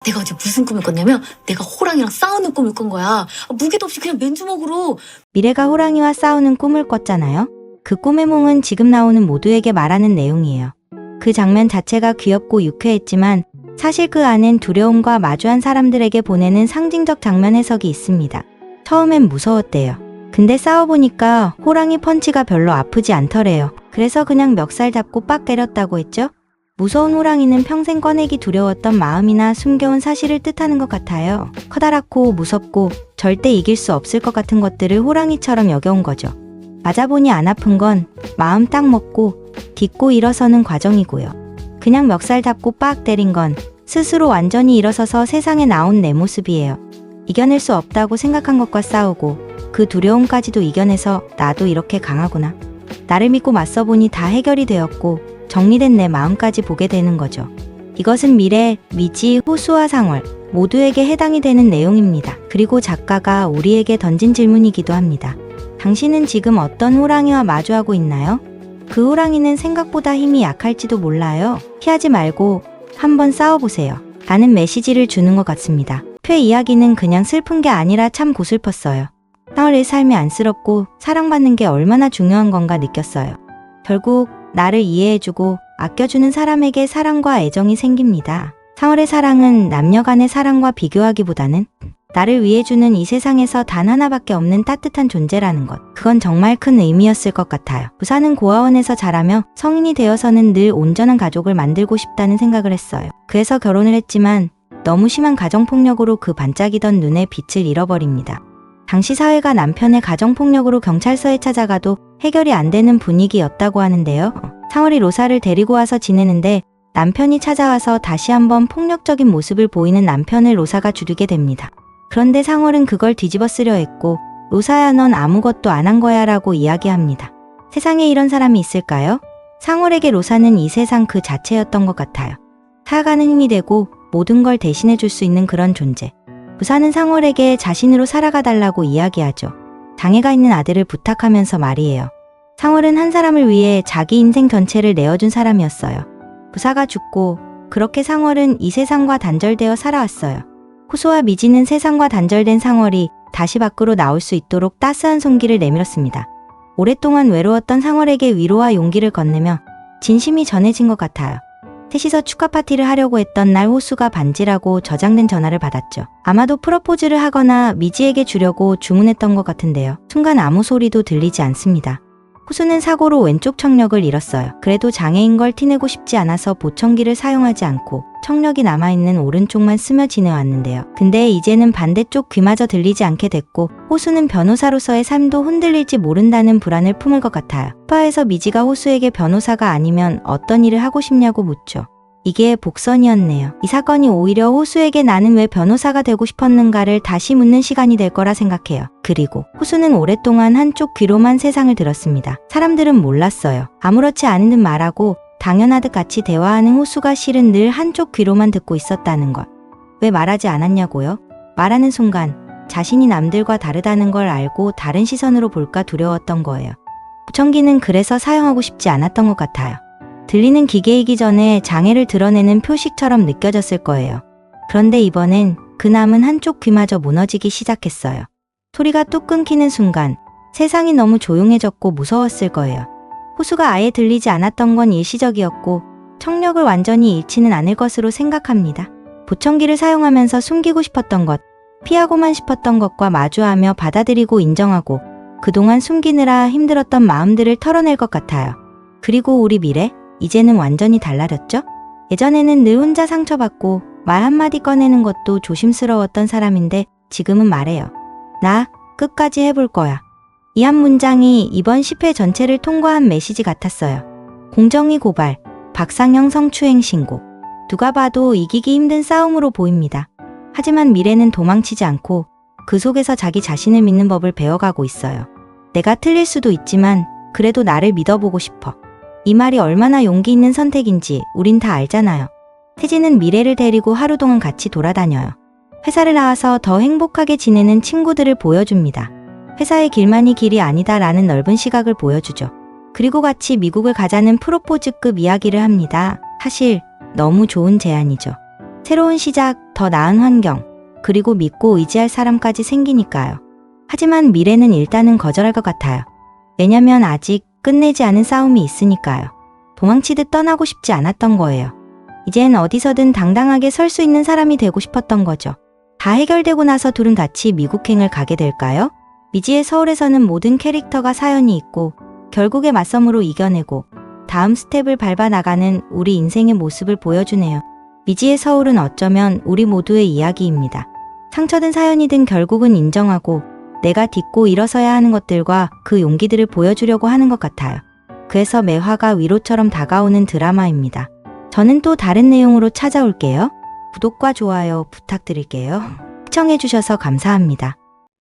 내가 어제 무슨 꿈을 꿨냐면 내가 호랑이랑 싸우는 꿈을 꾼 거야. 무게도 없이 그냥 맨주먹으로. 미래가 호랑이와 싸우는 꿈을 꿨잖아요. 그 꿈의 몽은 지금 나오는 모두에게 말하는 내용이에요. 그 장면 자체가 귀엽고 유쾌했지만 사실 그 안엔 두려움과 마주한 사람들에게 보내는 상징적 장면 해석이 있습니다. 처음엔 무서웠대요. 근데 싸워보니까 호랑이 펀치가 별로 아프지 않더래요. 그래서 그냥 멱살 잡고 빡 때렸다고 했죠. 무서운 호랑이는 평생 꺼내기 두려웠던 마음이나 숨겨온 사실을 뜻하는 것 같아요. 커다랗고 무섭고 절대 이길 수 없을 것 같은 것들을 호랑이처럼 여겨온 거죠. 맞아보니 안 아픈 건 마음 딱 먹고 딛고 일어서는 과정이고요. 그냥 멱살 잡고 빡 때린 건 스스로 완전히 일어서서 세상에 나온 내 모습이에요. 이겨낼 수 없다고 생각한 것과 싸우고 그 두려움까지도 이겨내서 나도 이렇게 강하구나. 나를 믿고 맞서보니 다 해결이 되었고 정리된 내 마음까지 보게 되는 거죠. 이것은 미래, 미지, 호수와 상월 모두에게 해당이 되는 내용입니다. 그리고 작가가 우리에게 던진 질문이기도 합니다. 당신은 지금 어떤 호랑이와 마주하고 있나요? 그 호랑이는 생각보다 힘이 약할지도 몰라요. 피하지 말고 한번 싸워보세요. 라는 메시지를 주는 것 같습니다. 폐 이야기는 그냥 슬픈 게 아니라 참 고슬펐어요. 상월의 삶이 안쓰럽고 사랑받는 게 얼마나 중요한 건가 느꼈어요. 결국 나를 이해해주고 아껴주는 사람에게 사랑과 애정이 생깁니다. 상월의 사랑은 남녀 간의 사랑과 비교하기보다는 나를 위해주는 이 세상에서 단 하나밖에 없는 따뜻한 존재라는 것. 그건 정말 큰 의미였을 것 같아요. 부사는 고아원에서 자라며 성인이 되어서는 늘 온전한 가족을 만들고 싶다는 생각을 했어요. 그래서 결혼을 했지만 너무 심한 가정폭력으로 그 반짝이던 눈의 빛을 잃어버립니다. 당시 사회가 남편의 가정폭력으로 경찰서에 찾아가도 해결이 안 되는 분위기였다고 하는데요. 상월이 로사를 데리고 와서 지내는데 남편이 찾아와서 다시 한번 폭력적인 모습을 보이는 남편을 로사가 죽이게 됩니다. 그런데 상월은 그걸 뒤집어 쓰려 했고 로사야 넌 아무것도 안 한 거야 라고 이야기합니다. 세상에 이런 사람이 있을까요? 상월에게 로사는 이 세상 그 자체였던 것 같아요. 살아가는 힘이 되고 모든 걸 대신해 줄 수 있는 그런 존재. 부사는 상월에게 자신으로 살아가 달라고 이야기하죠. 장애가 있는 아들을 부탁하면서 말이에요. 상월은 한 사람을 위해 자기 인생 전체를 내어준 사람이었어요. 부사가 죽고 그렇게 상월은 이 세상과 단절되어 살아왔어요. 호수와 미지는 세상과 단절된 상월이 다시 밖으로 나올 수 있도록 따스한 손길을 내밀었습니다. 오랫동안 외로웠던 상월에게 위로와 용기를 건네며 진심이 전해진 것 같아요. 셋이서 축하 파티를 하려고 했던 날 호수가 반지라고 저장된 전화를 받았죠. 아마도 프로포즈를 하거나 미지에게 주려고 주문했던 것 같은데요. 순간 아무 소리도 들리지 않습니다. 호수는 사고로 왼쪽 청력을 잃었어요. 그래도 장애인 걸 티내고 싶지 않아서 보청기를 사용하지 않고 청력이 남아있는 오른쪽만 쓰며 지내왔는데요. 근데 이제는 반대쪽 귀마저 들리지 않게 됐고 호수는 변호사로서의 삶도 흔들릴지 모른다는 불안을 품을 것 같아요. 소파에서 미지가 호수에게 변호사가 아니면 어떤 일을 하고 싶냐고 묻죠. 이게 복선이었네요. 이 사건이 오히려 호수에게 나는 왜 변호사가 되고 싶었는가를 다시 묻는 시간이 될 거라 생각해요. 그리고 호수는 오랫동안 한쪽 귀로만 세상을 들었습니다. 사람들은 몰랐어요. 아무렇지 않은 듯 말하고 당연하듯 같이 대화하는 호수가 실은 늘 한쪽 귀로만 듣고 있었다는 것. 왜 말하지 않았냐고요? 말하는 순간 자신이 남들과 다르다는 걸 알고 다른 시선으로 볼까 두려웠던 거예요. 보청기는 그래서 사용하고 싶지 않았던 것 같아요. 들리는 기계이기 전에 장애를 드러내는 표식처럼 느껴졌을 거예요. 그런데 이번엔 그 남은 한쪽 귀마저 무너지기 시작했어요. 소리가 뚝 끊기는 순간 세상이 너무 조용해졌고 무서웠을 거예요. 호수가 아예 들리지 않았던 건 일시적이었고 청력을 완전히 잃지는 않을 것으로 생각합니다. 보청기를 사용하면서 숨기고 싶었던 것, 피하고만 싶었던 것과 마주하며 받아들이고 인정하고 그동안 숨기느라 힘들었던 마음들을 털어낼 것 같아요. 그리고 우리 미래? 이제는 완전히 달라졌죠? 예전에는 늘 혼자 상처받고 말 한마디 꺼내는 것도 조심스러웠던 사람인데 지금은 말해요. 나 끝까지 해볼 거야. 이 한 문장이 이번 10회 전체를 통과한 메시지 같았어요. 공정위 고발, 박상영 성추행 신고. 누가 봐도 이기기 힘든 싸움으로 보입니다. 하지만 미래는 도망치지 않고 그 속에서 자기 자신을 믿는 법을 배워가고 있어요. 내가 틀릴 수도 있지만 그래도 나를 믿어보고 싶어. 이 말이 얼마나 용기 있는 선택인지 우린 다 알잖아요. 태진은 미래를 데리고 하루 동안 같이 돌아다녀요. 회사를 나와서 더 행복하게 지내는 친구들을 보여줍니다. 회사의 길만이 길이 아니다라는 넓은 시각을 보여주죠. 그리고 같이 미국을 가자는 프로포즈급 이야기를 합니다. 사실 너무 좋은 제안이죠. 새로운 시작, 더 나은 환경, 그리고 믿고 의지할 사람까지 생기니까요. 하지만 미래는 일단은 거절할 것 같아요. 왜냐면 아직 끝내지 않은 싸움이 있으니까요. 도망치듯 떠나고 싶지 않았던 거예요. 이젠 어디서든 당당하게 설 수 있는 사람이 되고 싶었던 거죠. 다 해결되고 나서 둘은 같이 미국행을 가게 될까요? 미지의 서울에서는 모든 캐릭터가 사연이 있고 결국에 맞섬으로 이겨내고 다음 스텝을 밟아 나가는 우리 인생의 모습을 보여주네요. 미지의 서울은 어쩌면 우리 모두의 이야기입니다. 상처든 사연이든 결국은 인정하고 내가 딛고 일어서야 하는 것들과 그 용기들을 보여주려고 하는 것 같아요. 그래서 매화가 위로처럼 다가오는 드라마입니다. 저는 또 다른 내용으로 찾아올게요. 구독과 좋아요 부탁드릴게요. 시청해주셔서 감사합니다.